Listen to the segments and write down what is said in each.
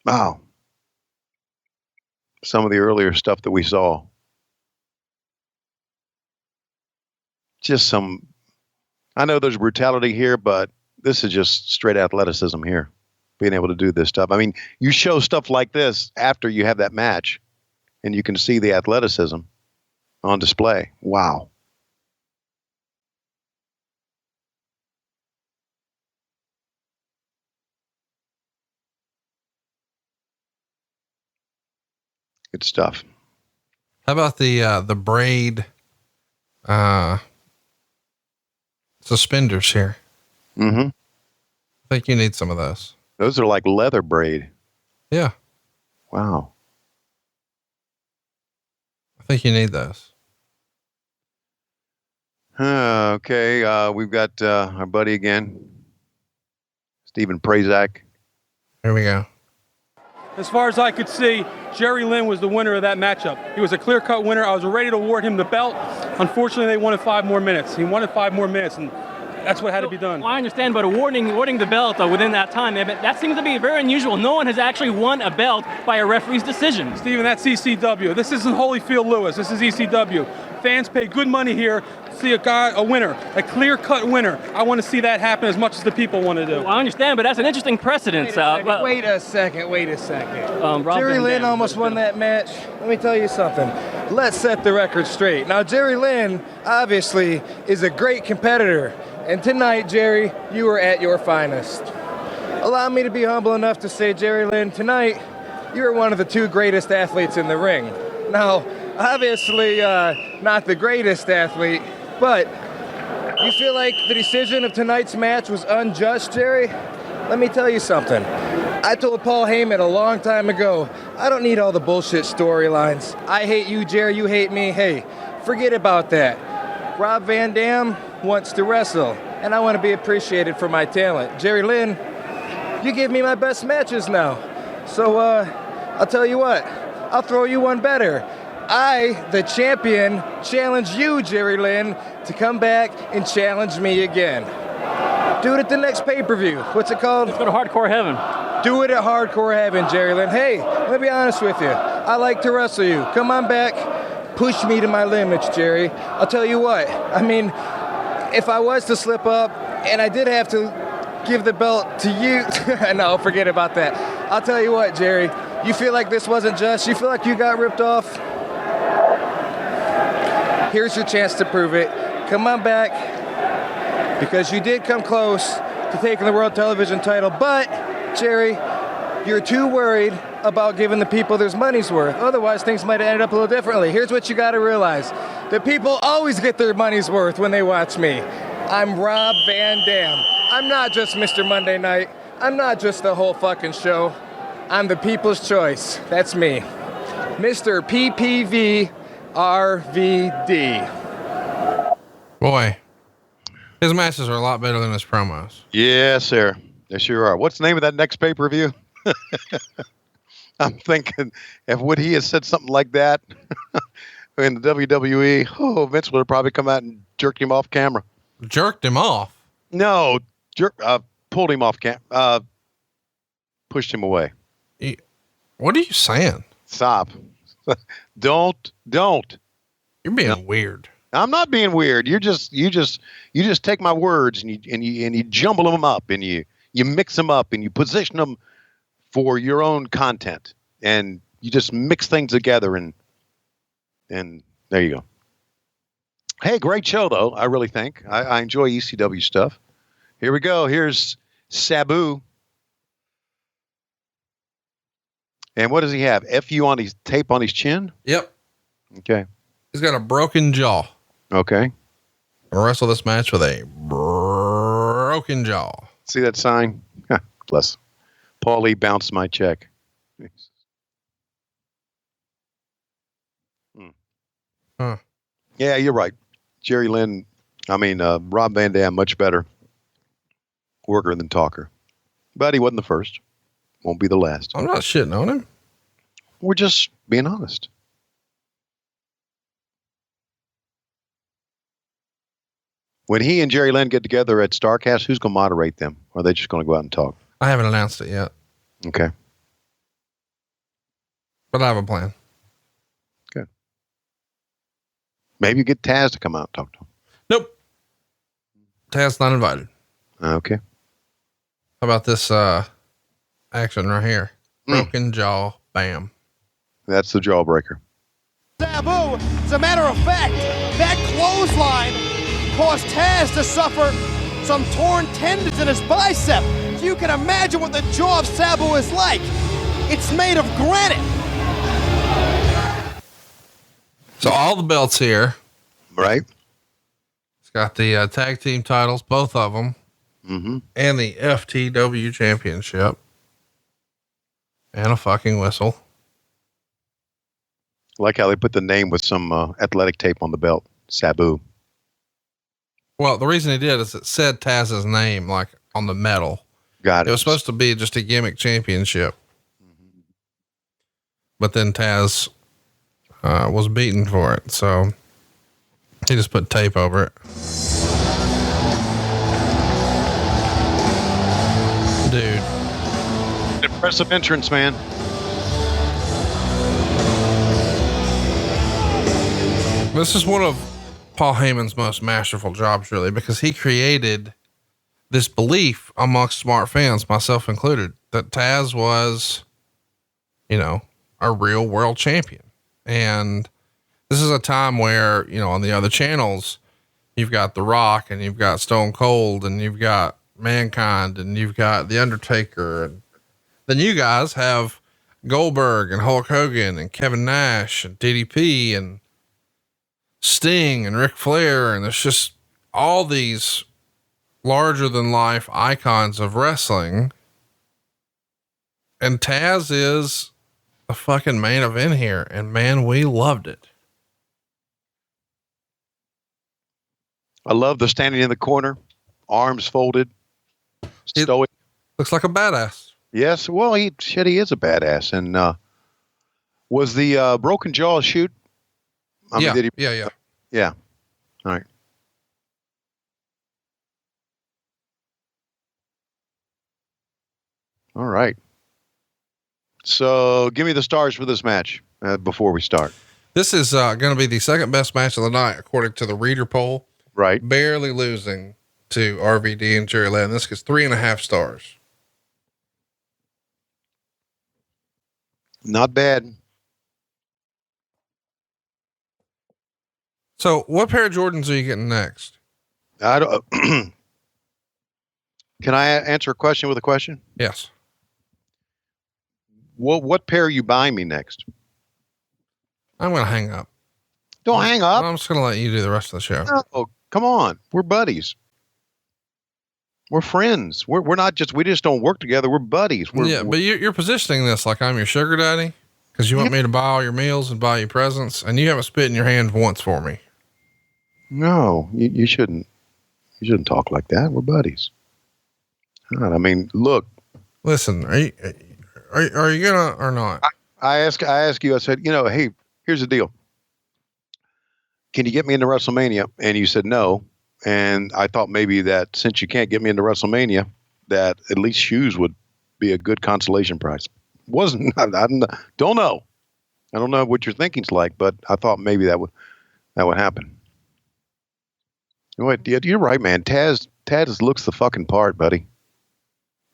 Wow. Some of the earlier stuff that we saw. Just some, I know there's brutality here, but this is just straight athleticism here. Being able to do this stuff. I mean, you show stuff like this after you have that match, and you can see the athleticism on display. Wow. Good stuff. How about the braid, suspenders here? Mm-hmm. I think you need some of those. Those are like leather braid. Yeah. Wow. I think you need those. Okay. We've got our buddy again, Stephen Prazak. Here we go. As far as I could see, Jerry Lynn was the winner of that matchup. He was a clear-cut winner. I was ready to award him the belt. Unfortunately, they wanted 5 more minutes. He wanted 5 more minutes, and that's what had to be done. Well, I understand, but awarding the belt within that time, that seems to be very unusual. No one has actually won a belt by a referee's decision. Steven, that's ECW. This isn't Holyfield Lewis. This is ECW. Fans pay good money here to see a winner, a clear-cut winner. I want to see that happen as much as the people want to do. Well, I understand, but that's an interesting precedent. Wait a second. Jerry Lynn almost won that match. Let me tell you something. Let's set the record straight. Now, Jerry Lynn, obviously, is a great competitor. And tonight, Jerry, you were at your finest. Allow me to be humble enough to say, Jerry Lynn, tonight, you were one of the 2 greatest athletes in the ring. Now, obviously, not the greatest athlete, but you feel like the decision of tonight's match was unjust, Jerry? Let me tell you something. I told Paul Heyman a long time ago, I don't need all the bullshit storylines. I hate you, Jerry, you hate me. Hey, forget about that. Rob Van Dam wants to wrestle, and I want to be appreciated for my talent. Jerry Lynn, you give me my best matches now. So, I'll tell you what, I'll throw you one better. I, the champion, challenge you, Jerry Lynn, to come back and challenge me again. Do it at the next pay-per-view. What's it called? Let's go to Hardcore Heaven. Do it at Hardcore Heaven, Jerry Lynn. Hey, let me be honest with you. I like to wrestle you. Come on back. Push me to my limits, Jerry. I'll tell you what. I mean, if I was to slip up and I did have to give the belt to you, no, forget about that. I'll tell you what, Jerry. You feel like this wasn't just? You feel like you got ripped off? Here's your chance to prove it. Come on back, because you did come close to taking the World Television title, but, Jerry, you're too worried about giving the people their money's worth. Otherwise, things might have ended up a little differently. Here's what you got to realize. The people always get their money's worth when they watch me. I'm Rob Van Dam. I'm not just Mr. Monday Night. I'm not just the whole fucking show. I'm the people's choice. That's me. Mr. PPV-RVD. Boy, his matches are a lot better than his promos. Yes, sir. They sure are. What's the name of that next pay-per-view? I'm thinking, if would he have said something like that in the WWE, Vince would have probably come out and jerked him off camera. Jerked him off? No, pulled him off camera, pushed him away. What are you saying? Stop. Don't. You're being weird. I'm not being weird. You just take my words and you jumble them up and you mix them up and you position them for your own content, and you just mix things together and there you go. Hey, great show though. I really think I enjoy ECW stuff. Here we go. Here's Sabu. And what does he have? FU on his tape on his chin? Yep. Okay. He's got a broken jaw. Okay. I'll wrestle this match with a broken jaw. See that sign? Bless. Paulie bounced my check. Huh. Yeah, you're right. Jerry Lynn, Rob Van Dam, much better worker than talker. But he wasn't the first. Won't be the last. I'm not shitting on him. We're just being honest. When he and Jerry Lynn get together at Starrcast, who's going to moderate them? Or are they just going to go out and talk? I haven't announced it yet. Okay. But I have a plan. Good. Maybe get Tazz to come out and talk to him. Nope. Tazz not invited. Okay. How about this action right here? Broken jaw, bam. That's the jawbreaker. Sabu, as a matter of fact, that clothesline caused Tazz to suffer some torn tendons in his bicep. So you can imagine what the jaw of Sabu is like. It's made of granite. So all the belts here. Right. It's got the tag team titles, both of them. Mm-hmm. And the FTW championship. And a fucking whistle. I like how they put the name with some athletic tape on the belt. Sabu. Well, the reason he did is it said Tazz's name, like on the metal. Got it. It was supposed to be just a gimmick championship. But then Tazz was beaten for it. So he just put tape over it. Dude. Impressive entrance, man. This is one of Paul Heyman's most masterful jobs, really, because he created this belief amongst smart fans, myself included, that Tazz was, you know, a real world champion. And this is a time where, you know, on the other channels, you've got The Rock and you've got Stone Cold and you've got Mankind and you've got The Undertaker. And then you guys have Goldberg and Hulk Hogan and Kevin Nash and DDP and Sting and Ric Flair. And there's just all these larger than life icons of wrestling. And Tazz is the fucking main event here. And man, we loved it. I love the standing in the corner, arms folded, stoic. Looks like a badass. Yes. Well, he is a badass. And, was the, broken jaw a shoot? Yeah. Yeah. All right. All right. So give me the stars for this match before we start. This is going to be the second best match of the night, according to the reader poll. Right. Barely losing to RVD and Jerry Lynn. This gets 3.5 stars. Not bad. So what pair of Jordans are you getting next? I don't, can I answer a question with a question? Yes. What pair are you buying me next? I'm going to hang up. Don't hang up. I'm just going to let you do the rest of the show. No, come on. We're buddies. We're friends. We're not just, we just don't work together. We're buddies. But you're positioning this like I'm your sugar daddy because you want me to buy all your meals and buy you presents, and you haven't spit in your hand once for me. No, you shouldn't. You shouldn't talk like that. We're buddies. God, I mean, look. Listen, are you gonna or not? I ask you. I said, hey, here's the deal. Can you get me into WrestleMania? And you said no. And I thought maybe that since you can't get me into WrestleMania, that at least shoes would be a good consolation prize. Wasn't. I don't know. I don't know what your thinking's like, but I thought maybe that would happen. Wait, you're right, man. Tazz looks the fucking part, buddy.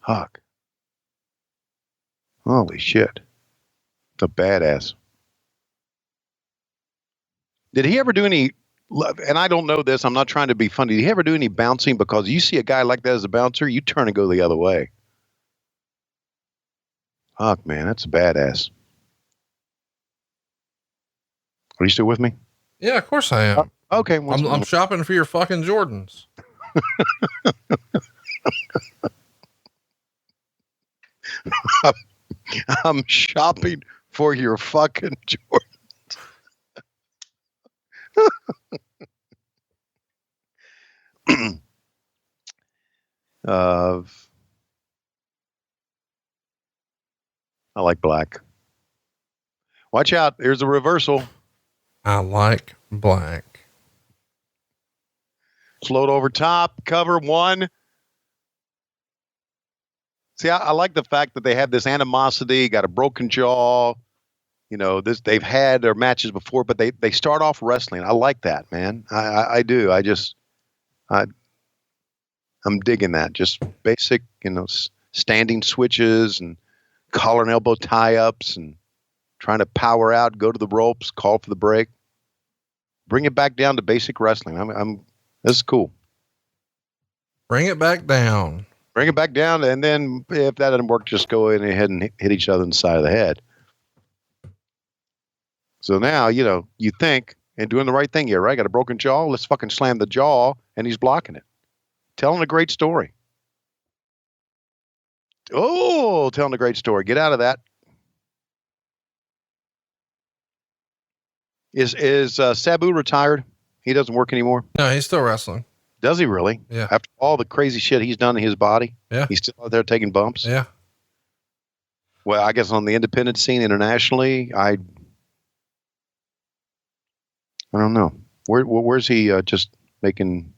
Fuck. Holy shit. It's a badass. Did he ever do any, and I don't know this, I'm not trying to be funny. Did he ever do any bouncing? Because you see a guy like that as a bouncer, you turn and go the other way. Fuck, man, that's a badass. Are you still with me? Yeah, of course I am. Okay. I'm shopping for your fucking Jordans. I'm shopping for your fucking Jordans. I like black. Watch out. Here's a reversal. I like black. Float over top, cover one. See, I like the fact that they have this animosity, got a broken jaw, they've had their matches before, but they start off wrestling. I like that, man. I do. I'm digging that. Just basic, standing switches and collar and elbow tie-ups and trying to power out, go to the ropes, call for the break. Bring it back down to basic wrestling. This is cool. Bring it back down. Bring it back down, and then if that doesn't work, just go in ahead and hit each other in the side of the head. So now, you think, and doing the right thing here, right? Got a broken jaw? Let's fucking slam the jaw, and he's blocking it. Telling a great story. Oh, telling a great story. Get out of that. Is Sabu retired? He doesn't work anymore? No, he's still wrestling. Does he really? Yeah. After all the crazy shit he's done in his body? Yeah. He's still out there taking bumps? Yeah. Well, I guess on the independent scene internationally, I don't know. Where's he just making,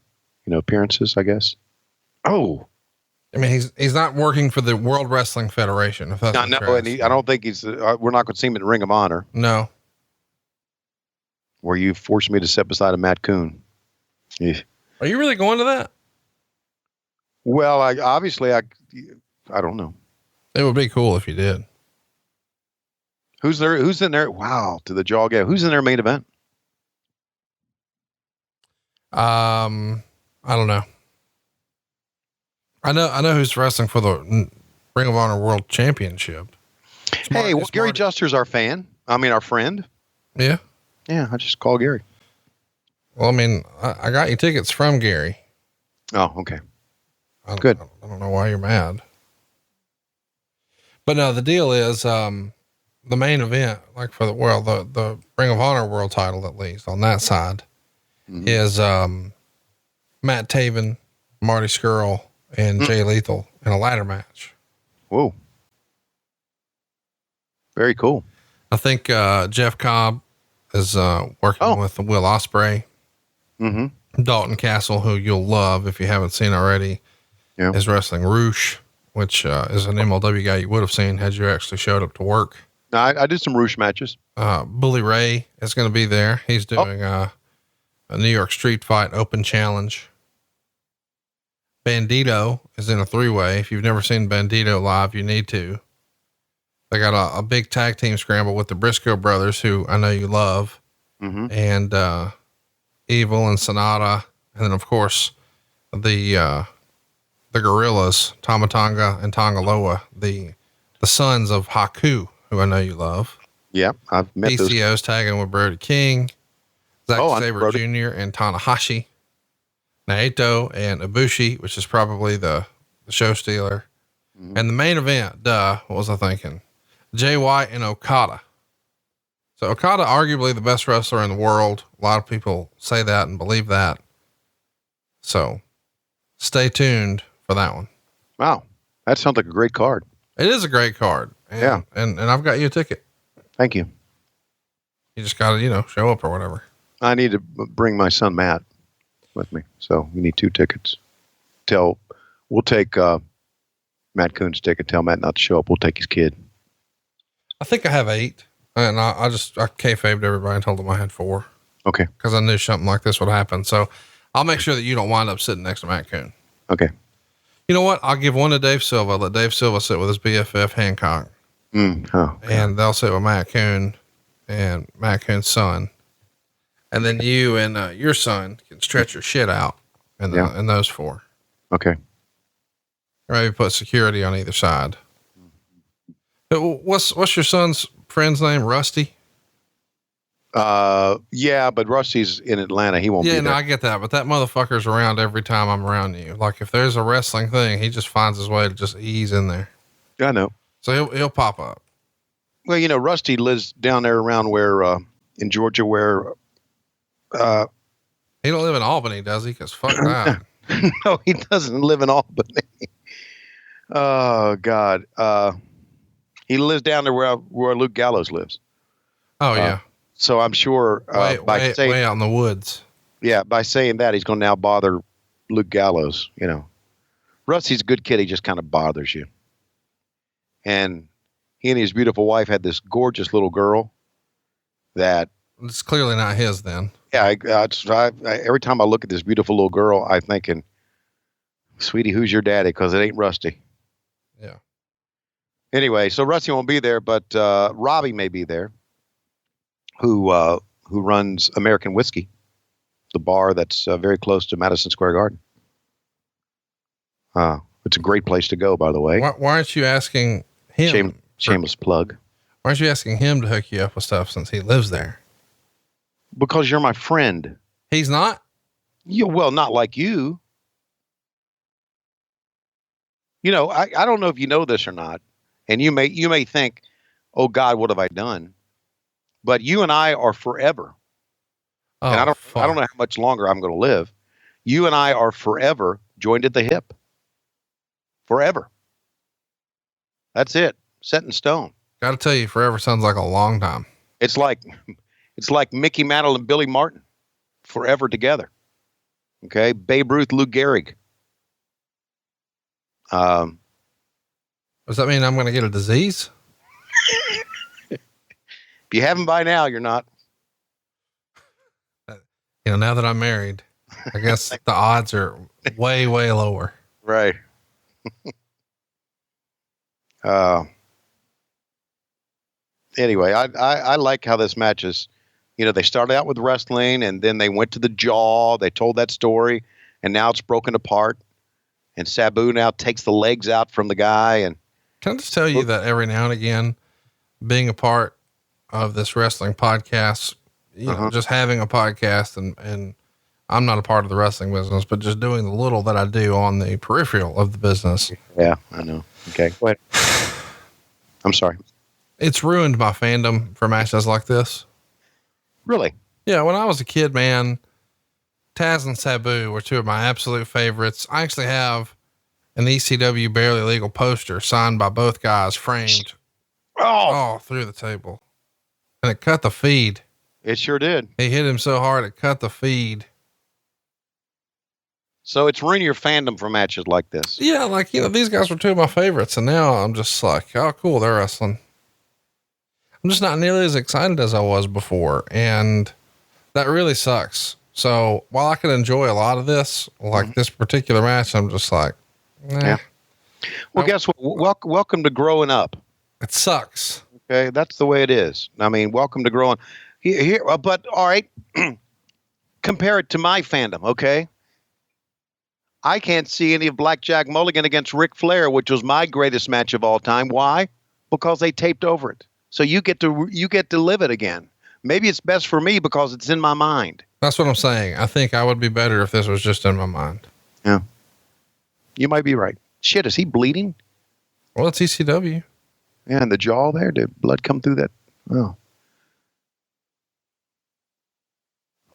appearances, I guess? Oh. I mean, he's not working for the World Wrestling Federation. If that's no, and I don't think he's, we're not going to see him in Ring of Honor. No. Where you forced me to step beside a Matt Coon. Yeah. Are you really going to that? Well, I don't know. It would be cool if you did. Who's there? Who's in there? Wow. To the jaw guy. Who's in their main event? I don't know. I know who's wrestling for the Ring of Honor World Championship. Gary Juster's our fan. Our friend. Yeah. Yeah. I just call Gary. Well, I got you tickets from Gary. Oh, okay. Good. I don't know why you're mad. But no, the deal is, the main event, like for the world, the Ring of Honor world title, at least on that side, is, Matt Taven, Marty Scurll, and Jay Lethal in a ladder match. Whoa. Very cool. I think, Jeff Cobb is, working with Will Ospreay. Mm-hmm. Dalton Castle, who you'll love if you haven't seen already, is wrestling Roosh, which is an MLW guy you would have seen had you actually showed up to work. I did some Roosh matches. Bully Ray is going to be there. He's doing a New York Street Fight Open Challenge. Bandito is in a 3-way. If you've never seen Bandito live, you need to. They got a big tag team scramble with the Briscoe brothers, who I know you love, and Evil and Sonata, and then of course the Gorillas, Tamatanga and Tongaloa, the sons of Haku, who I know you love. Yeah, I've met PCO's tagging with Brody King, Zack Sabre Brody Jr. and Tanahashi, Naito and Ibushi, which is probably the show stealer, and the main event. What was I thinking? Jay White and Okada. So Okada, arguably the best wrestler in the world. A lot of people say that and believe that. So stay tuned for that one. Wow. That sounds like a great card. It is a great card. And, And I've got you a ticket. Thank you. You just gotta, show up or whatever. I need to bring my son, Matt, with me. So we need 2 tickets. We'll take, Matt Coon's ticket. Tell Matt not to show up. We'll take his kid. I think I have 8. And I kayfabed everybody and told them I had 4. Okay. Cause I knew something like this would happen. So I'll make sure that you don't wind up sitting next to Matt Coon. Okay. You know what? I'll give one to Dave Silva. Let Dave Silva sit with his BFF Hancock. And they'll sit with Matt Coon and Matt Coon's son. And then you and your son can stretch your shit out in those 4. Okay. Maybe put security on either side. What's your son's friend's name? Rusty? Yeah, but Rusty's in Atlanta. He won't be there. Yeah, no, I get that, but that motherfucker's around every time I'm around you. Like if there's a wrestling thing, he just finds his way to just ease in there. I know. So he'll pop up. Well, Rusty lives down there around where, in Georgia, where, he don't live in Albany, does he? Cause fuck that. No, he doesn't live in Albany. Oh God. He lives down there where Luke Gallows lives. Oh yeah. So I'm sure, way out in the woods. Yeah. By saying that, he's going to now bother Luke Gallows, Rusty's a good kid. He just kind of bothers you. And he and his beautiful wife had this gorgeous little girl. that It's clearly not his then. yeah, every time I look at this beautiful little girl, I'm thinking, sweetie, who's your daddy? Because it ain't Rusty. Yeah. Anyway, so Rusty won't be there, but Robbie may be there, who runs American Whiskey, the bar that's very close to Madison Square Garden. It's a great place to go, by the way. Why aren't you asking him? Shameless plug. Why aren't you asking him to hook you up with stuff since he lives there? Because you're my friend. He's not? Well, not like you. You know, I don't know if you know this or not, and you may think, oh God, what have I done? But you and I are forever. Oh, and I don't know how much longer I'm going to live. You and I are forever joined at the hip. Forever. That's it. Set in stone. Got to tell you, forever sounds like a long time. It's like Mickey Mantle and Billy Martin, forever together. Okay, Babe Ruth, Lou Gehrig. Does that mean I'm going to get a disease? If you haven't by now, you're not. You know, now that I'm married, I guess the odds are way, way lower. Right. Anyway, I like how this match is, you know, they started out with wrestling and then they went to the jaw. They told that story and now it's broken apart and Sabu now takes the legs out from the guy. And can I just tell you that every now and again, being a part of this wrestling podcast, you know, just having a podcast and I'm not a part of the wrestling business, but just doing the little that I do on the peripheral of the business. Yeah, I know. Okay. Go ahead. I'm sorry. It's ruined my fandom for matches like this. Really? Yeah. When I was a kid, man, Tazz and Sabu were two of my absolute favorites. I actually have an ECW Barely Legal poster signed by both guys, framed through the table, and it cut the feed. It sure did. He hit him so hard it cut the feed. So it's ruining your fandom for matches like this. Yeah, like, you know, these guys were two of my favorites, and now I'm just like, oh, cool, they're wrestling. I'm just not nearly as excited as I was before, and that really sucks. So while I could enjoy a lot of this, like this particular match, I'm just like, yeah. Well, guess what? Welcome to growing up. It sucks. Okay, that's the way it is. I mean, welcome to growing here. But all right, compare it to my fandom. Okay, I can't see any of Blackjack Mulligan against Ric Flair, which was my greatest match of all time. Why? Because they taped over it. So you get to live it again. Maybe it's best for me because it's in my mind. That's what I'm saying. I think I would be better if this was just in my mind. Yeah. You might be right. Shit, is he bleeding? Well, it's ECW. Yeah, and the jaw there, did blood come through that? Oh.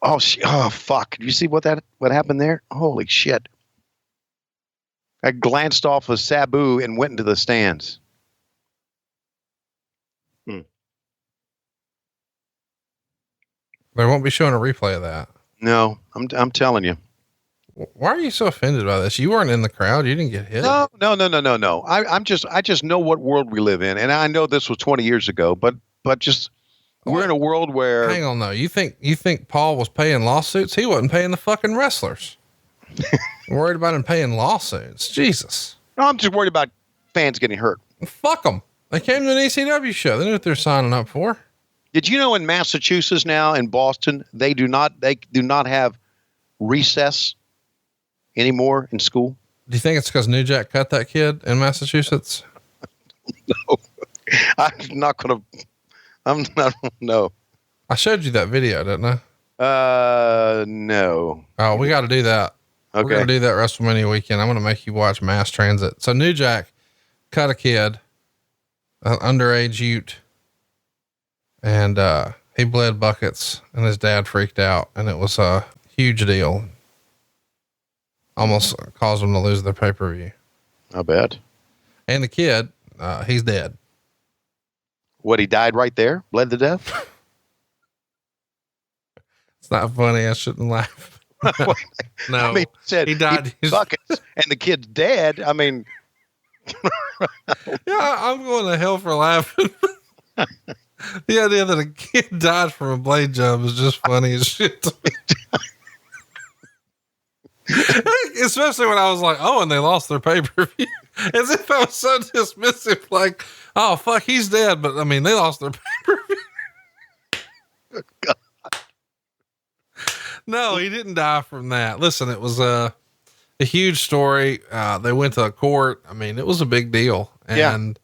Oh, fuck. Did you see what happened there? Holy shit. I glanced off of Sabu and went into the stands. They won't be showing a replay of that. No, I'm telling you. Why are you so offended by this? You weren't in the crowd. You didn't get hit. No. I just know what world we live in. And I know this was 20 years ago, but just we're in a world where. Hang on though. You think Paul was paying lawsuits? He wasn't paying the fucking wrestlers. Worried about him paying lawsuits. Jesus. No, I'm just worried about fans getting hurt. Fuck them. They came to an ECW show. They knew what they're signing up for. Did you know in Massachusetts now, in Boston, they do not have recess anymore in school? Do you think it's because New Jack cut that kid in Massachusetts? No, no. I showed you that video, didn't I? No. Oh, we got to do that. Okay. We're going to do that WrestleMania weekend. I'm going to make you watch Mass Transit. So New Jack cut a kid, an underage Ute, and he bled buckets and his dad freaked out and it was a huge deal. Almost caused them to lose their pay-per-view. I bet. And the kid, he's dead. What, he died right there? Bled to death? It's not funny. I shouldn't laugh. No, I mean, said he died. Buckets and the kid's dead. I mean, yeah, I'm going to hell for laughing. The idea that a kid died from a blade jump is just funny as shit to me. Especially when I was like, oh, and they lost their pay-per-view. As if I was so dismissive, like, oh, fuck, he's dead. But I mean, they lost their pay-per-view. God. No, he didn't die from that. Listen, it was a huge story. They went to court. I mean, it was a big deal. And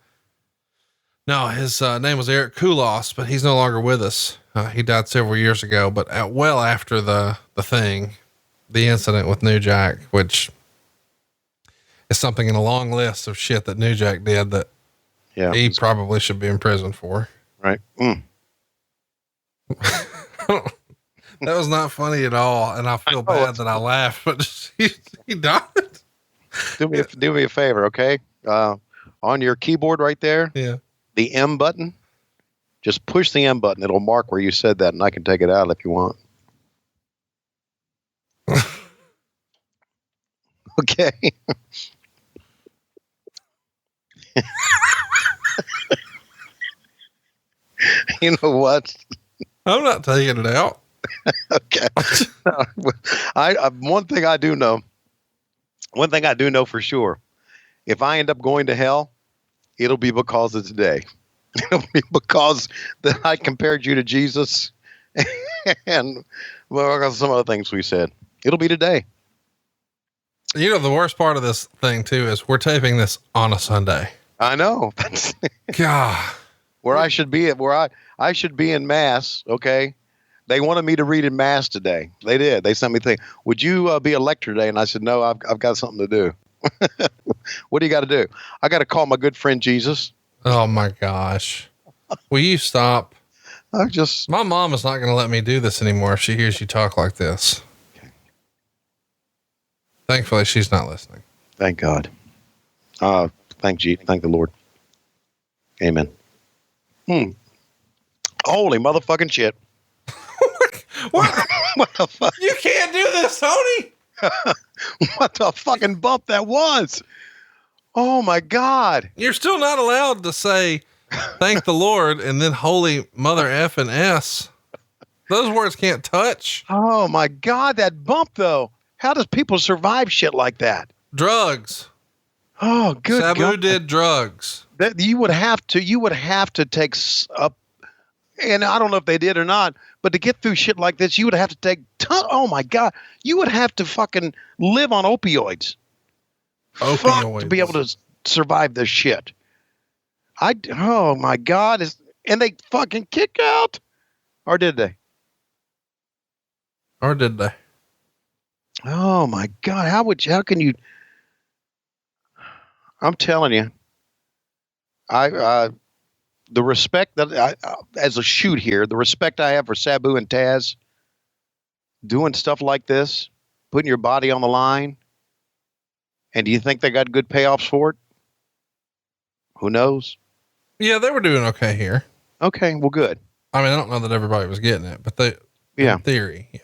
no, his name was Eric Koulos, but he's no longer with us. He died several years ago, but well after the incident with New Jack, which is something in a long list of shit that New Jack did that he probably should be in prison for. Right. Mm. That was not funny at all. And I feel bad that I laughed, but he died. Do me a favor. Okay. On your keyboard right there. Yeah. The M button, just push the M button. It'll mark where you said that, and I can take it out if you want. Okay. You know what? I'm not taking it out. Okay. One thing I do know for sure, if I end up going to hell, it'll be because of today. It'll be because that I compared you to Jesus and some other things we said. It'll be today. You know, the worst part of this thing too is we're taping this on a Sunday. I know. God. Where I should be I should be in mass. Okay. They wanted me to read in mass today. They did. They sent me a thing. Would you be a lector today? And I said, no, I've got something to do. What do you got to do? I got to call my good friend Jesus. Oh my gosh. Will you stop? My mom is not going to let me do this anymore if she hears you talk like this. Okay. Thankfully, she's not listening. Thank God. Thank the Lord. Amen. Holy motherfucking shit. What? What the fuck? You can't do this, Tony. What the fucking bump that was? Oh my God. You're still not allowed to say thank the Lord and then holy mother F and S. Those words can't touch. Oh my God, that bump though. How does people survive shit like that? Drugs. Oh, good Sabu God. did drugs. That you would have to take up, and I don't know if they did or not, but to get through shit like this, you would have to take oh my God, you would have to fucking live on opioids. Fuck, to be able to survive this shit. Oh my God, and they fucking kick out, or did they? Oh my God, how can you? I'm telling you, the respect that as a shoot here, the respect I have for Sabu and Tazz doing stuff like this, putting your body on the line. And do you think they got good payoffs for it? Who knows? Yeah, they were doing okay here. Okay, well, good. I mean, I don't know that everybody was getting it, but in theory, yeah.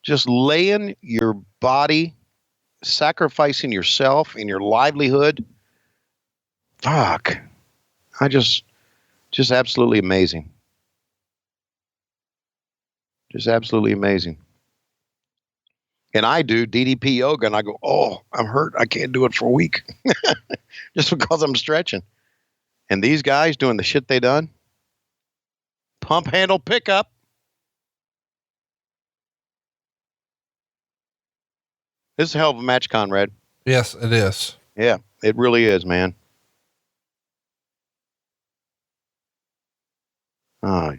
Just laying your body, sacrificing yourself and your livelihood. Fuck. Just absolutely amazing. Just absolutely amazing. And I do DDP yoga and I go, oh, I'm hurt. I can't do it for a week. Just because I'm stretching. And these guys doing the shit they done. Pump handle pickup. This is a hell of a match, Conrad. Yes, it is. Yeah, it really is, man. Oh,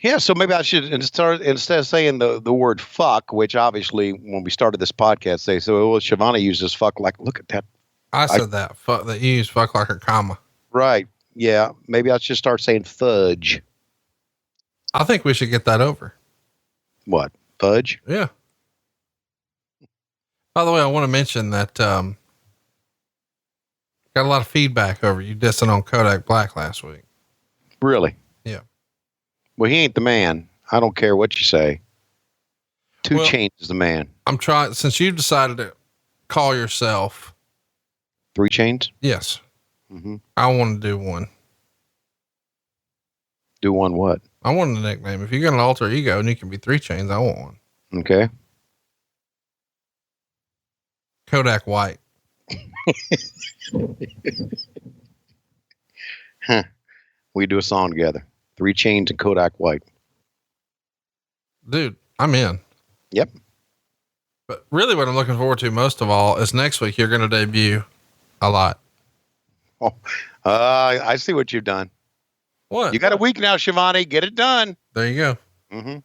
yeah, so maybe I should instead of saying the word fuck, which obviously when we started this podcast, they said, well, Schiavone uses fuck like, look at that. I said that. Fuck, that you use fuck like a comma. Right. Yeah. Maybe I should start saying fudge. I think we should get that over. What? Fudge? Yeah. By the way, I want to mention that, got a lot of feedback over you dissing on Kodak Black last week. Really? Yeah. Well, he ain't the man. I don't care what you say. Two Chainz is the man. I'm trying, since you've decided to call yourself 3 chains? Yes. Mm-hmm. I want to do one. Do one what? I want a nickname. If you got an alter ego and you can be 3 chains, I want one. Okay. Kodak White. Huh. We do a song together. 3 chains and Kodak White. Dude, I'm in. Yep. But really what I'm looking forward to most of all is next week you're going to debut a lot. Oh, I see what you've done. What? You got a week now, Schiavone. Get it done. There you go. Mm-hmm.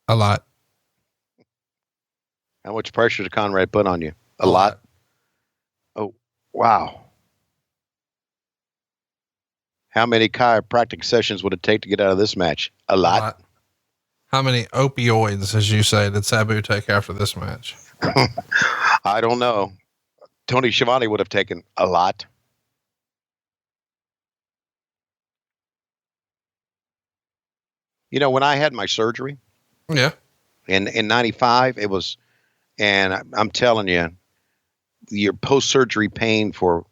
A lot. How much pressure did Conrad put on you? A lot. Oh, wow. How many chiropractic sessions would it take to get out of this match? A lot. How many opioids, as you say, did Sabu take after this match? I don't know. Tony Schiavone would have taken a lot. You know, when I had my surgery, yeah, in 95, it was, and I'm telling you, your post-surgery pain for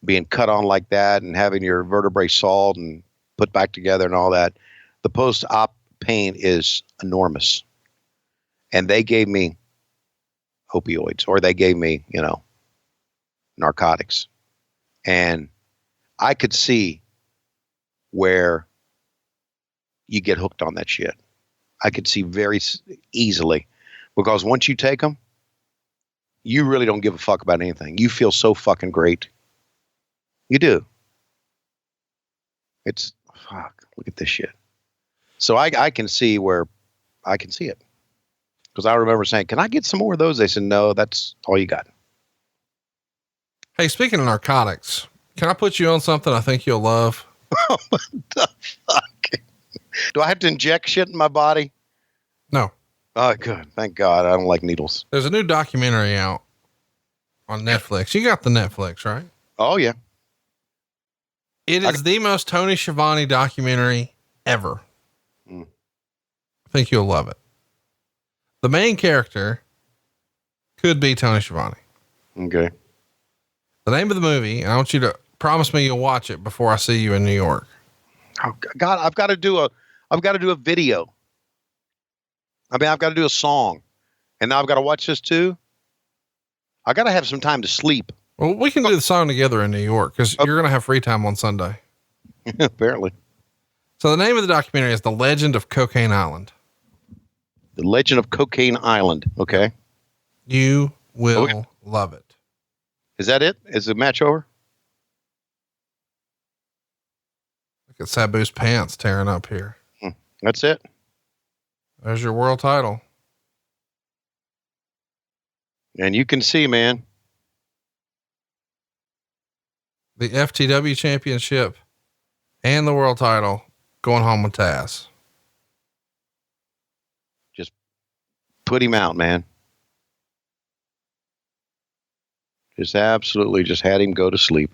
being cut on like that and having your vertebrae sawed and put back together and all that, the post-op pain is enormous. And they gave me opioids, or they gave me, you know, narcotics. And I could see where you get hooked on that shit. I could see very easily, because once you take them, you really don't give a fuck about anything. You feel so fucking great. You do. It's fuck. Look at this shit. So I can see where I can see it, because I remember saying, "Can I get some more of those?" They said, "No, that's all you got." Hey, speaking of narcotics, can I put you on something I think you'll love? What the fuck? Do I have to inject shit in my body? No. Oh, good. Thank God. I don't like needles. There's a new documentary out on Netflix. You got the Netflix, right? Oh, yeah. It is the most Tony Schiavone documentary ever. I think you'll love it. The main character could be Tony Schiavone. Okay. The name of the movie, and I want you to promise me you'll watch it before I see you in New York. Oh God, I've got to do a video. I mean, I've got to do a song, and now I've got to watch this too. I got to have some time to sleep. Well, we can do the song together in New York, because you're going to have free time on Sunday. Apparently. So the name of the documentary is The Legend of Cocaine Island. The Legend of Cocaine Island. Okay. You will love it. Is that it? Is the match over? Look at Sabu's pants tearing up here. That's it. There's your world title. And you can see, man, the FTW championship and the world title going home with Tazz. Just put him out, man. Just absolutely just had him go to sleep.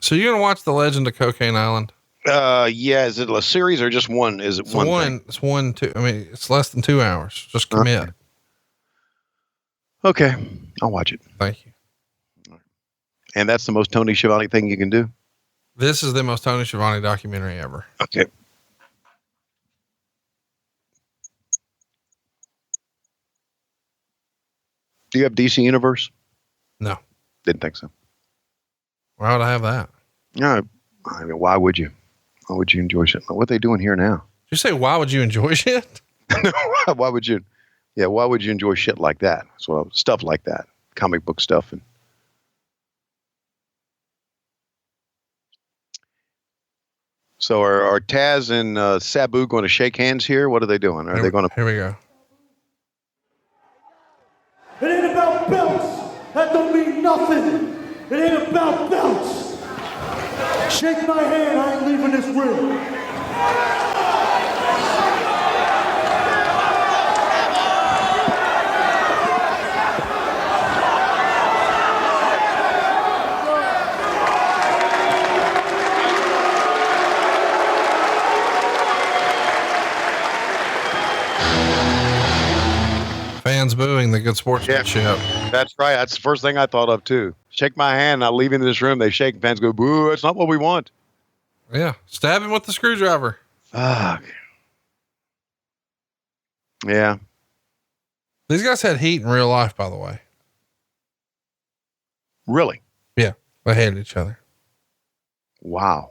So you're going to watch The Legend of Cocaine Island? Yeah. Is it a series or just one? Is it one thing? It's 1, 2. I mean, it's less than 2 hours. Just commit. Okay. I'll watch it. Thank you. And that's the most Tony Schiavone thing you can do. This is the most Tony Schiavone documentary ever. Okay. Do you have DC Universe? No. Didn't think so. Why would I have that? No. I mean, why would you? Why would you enjoy shit? What are they doing here now? Did you say, why would you enjoy shit? Why would you? Yeah. Why would you enjoy shit like that? So stuff like that, comic book stuff. And so are Tazz and Sabu going to shake hands here? What are they doing? Are they going to? Here we go. It ain't about belts. That don't mean nothing. It ain't about belts. Shake my hand. I ain't leaving this ring. fans booing the good sportsmanship. Yeah, that's right. That's the first thing I thought of too. Shake my hand. I leave into this room. They shake. Fans go, boo. It's not what we want. Yeah. Stab him with the screwdriver. Fuck. Yeah. These guys had heat in real life, by the way. Really? Yeah. They hated each other. Wow.